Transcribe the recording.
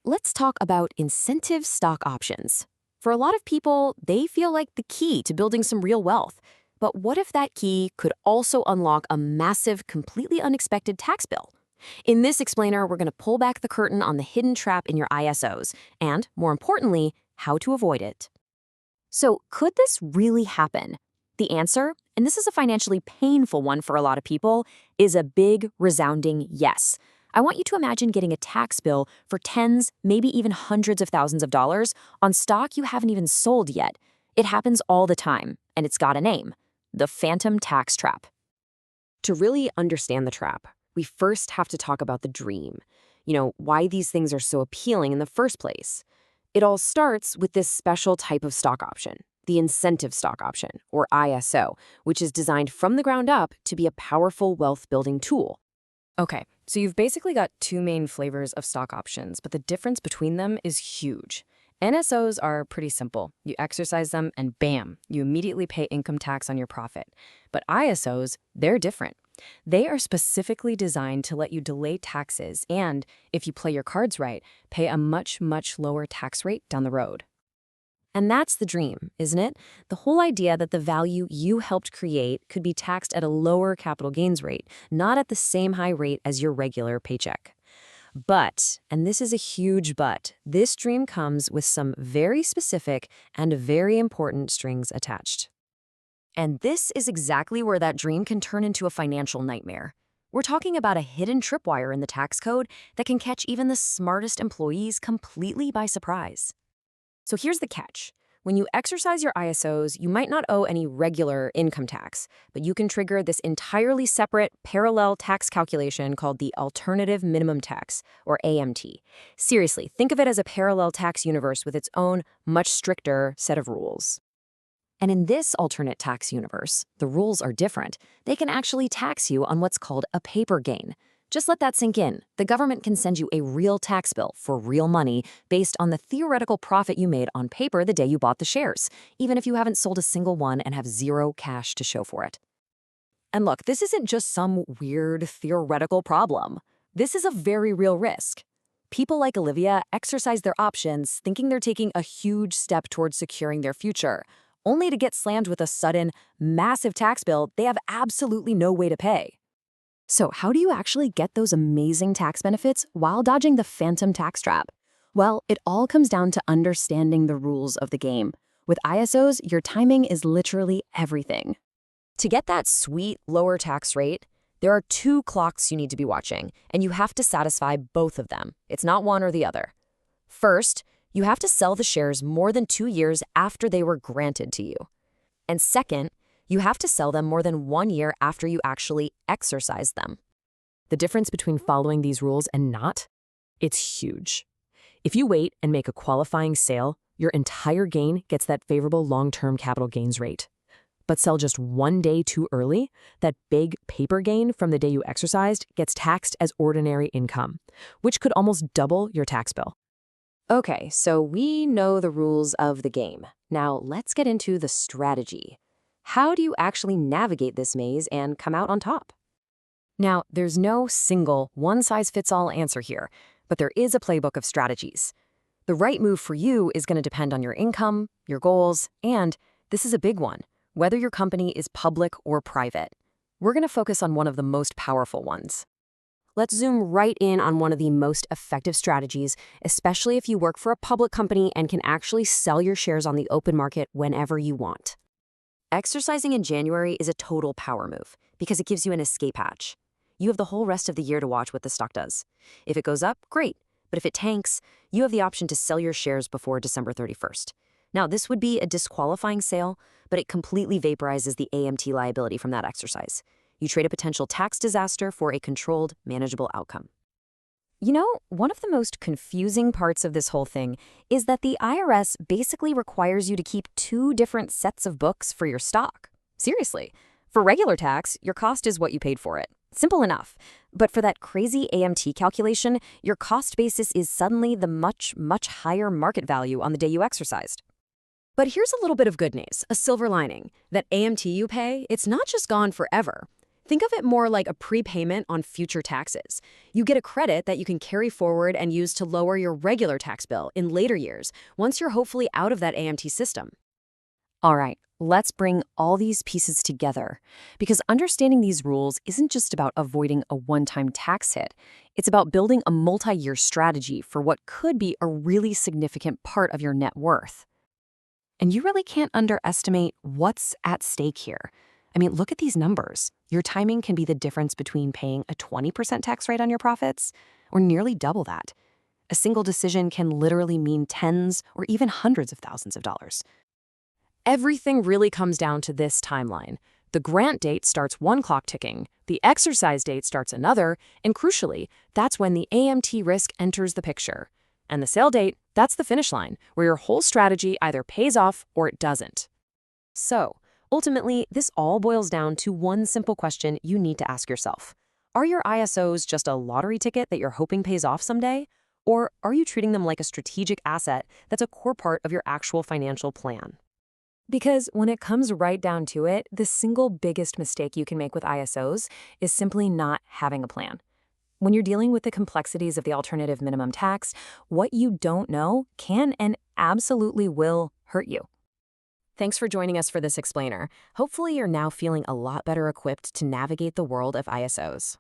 let's talk about incentive stock options. For a lot of people, they feel like the key to building some real wealth. But what if that key could also unlock a massive, completely unexpected tax bill? In this explainer, we're going to pull back the curtain on the hidden trap in your ISOs and, more importantly, how to avoid it. So, could this really happen? The answer, and this is a financially painful one for a lot of people, is a big, resounding yes. I want you to imagine getting a tax bill for tens, maybe even hundreds of thousands of dollars on stock you haven't even sold yet. It happens all the time, and it's got a name: the phantom tax trap. To really understand the trap, we first have to talk about the dream. Why these things are so appealing in the first place. It all starts with this special type of stock option, the incentive stock option, or ISO, which is designed from the ground up to be a powerful wealth-building tool. Okay, so you've basically got two main flavors of stock options, but the difference between them is huge. NSOs are pretty simple. You exercise them and bam, you immediately pay income tax on your profit. But ISOs, they're different. They are specifically designed to let you delay taxes and, if you play your cards right, pay a much, much lower tax rate down the road. And that's the dream, isn't it? The whole idea that the value you helped create could be taxed at a lower capital gains rate, not at the same high rate as your regular paycheck. But, and this is a huge but, this dream comes with some very specific and very important strings attached. And this is exactly where that dream can turn into a financial nightmare. We're talking about a hidden tripwire in the tax code that can catch even the smartest employees completely by surprise. So here's the catch. When you exercise your ISOs, you might not owe any regular income tax, but you can trigger this entirely separate parallel tax calculation called the alternative minimum tax, or AMT. Seriously, think of it as a parallel tax universe with its own, much stricter set of rules. And in this alternate tax universe, the rules are different. They can actually tax you on what's called a paper gain. Just let that sink in. The government can send you a real tax bill for real money based on the theoretical profit you made on paper the day you bought the shares, even if you haven't sold a single one and have zero cash to show for it. And look, this isn't just some weird theoretical problem. This is a very real risk. People like Olivia exercise their options thinking they're taking a huge step towards securing their future, only to get slammed with a sudden, massive tax bill they have absolutely no way to pay. So how do you actually get those amazing tax benefits while dodging the phantom tax trap? Well, it all comes down to understanding the rules of the game. With ISOs, your timing is literally everything. To get that sweet lower tax rate, there are two clocks you need to be watching, and you have to satisfy both of them. It's not one or the other. First, you have to sell the shares more than 2 years after they were granted to you. And second, you have to sell them more than 1 year after you actually exercise them. The difference between following these rules and not? It's huge. If you wait and make a qualifying sale, your entire gain gets that favorable long-term capital gains rate. But sell just 1 day too early, that big paper gain from the day you exercised gets taxed as ordinary income, which could almost double your tax bill. Okay, so we know the rules of the game. Now let's get into the strategy. How do you actually navigate this maze and come out on top? Now, there's no single one-size-fits-all answer here, but there is a playbook of strategies. The right move for you is going to depend on your income, your goals, and, this is a big one, whether your company is public or private. We're going to focus on one of the most powerful ones. Let's zoom right in on one of the most effective strategies, especially if you work for a public company and can actually sell your shares on the open market whenever you want. Exercising in January is a total power move because it gives you an escape hatch. You have the whole rest of the year to watch what the stock does. If it goes up, great. But if it tanks, you have the option to sell your shares before December 31st. Now, this would be a disqualifying sale, but it completely vaporizes the AMT liability from that exercise. You trade a potential tax disaster for a controlled, manageable outcome. One of the most confusing parts of this whole thing is that the IRS basically requires you to keep 2 different sets of books for your stock. Seriously. For regular tax, your cost is what you paid for it. Simple enough. But for that crazy AMT calculation, your cost basis is suddenly the much, much higher market value on the day you exercised. But here's a little bit of good news, a silver lining. That AMT you pay, it's not just gone forever. Think of it more like a prepayment on future taxes. You get a credit that you can carry forward and use to lower your regular tax bill in later years, once you're hopefully out of that AMT system. All right, let's bring all these pieces together. Because understanding these rules isn't just about avoiding a one-time tax hit. It's about building a multi-year strategy for what could be a really significant part of your net worth. And you really can't underestimate what's at stake here. I mean, look at these numbers. Your timing can be the difference between paying a 20% tax rate on your profits or nearly double that. A single decision can literally mean tens or even hundreds of thousands of dollars. Everything really comes down to this timeline. The grant date starts one clock ticking, the exercise date starts another, and crucially, that's when the AMT risk enters the picture. And the sale date, that's the finish line, where your whole strategy either pays off or it doesn't. So, ultimately, this all boils down to one simple question you need to ask yourself. Are your ISOs just a lottery ticket that you're hoping pays off someday? Or are you treating them like a strategic asset that's a core part of your actual financial plan? Because when it comes right down to it, the single biggest mistake you can make with ISOs is simply not having a plan. When you're dealing with the complexities of the alternative minimum tax, what you don't know can and absolutely will hurt you. Thanks for joining us for this explainer. Hopefully you're now feeling a lot better equipped to navigate the world of ISOs.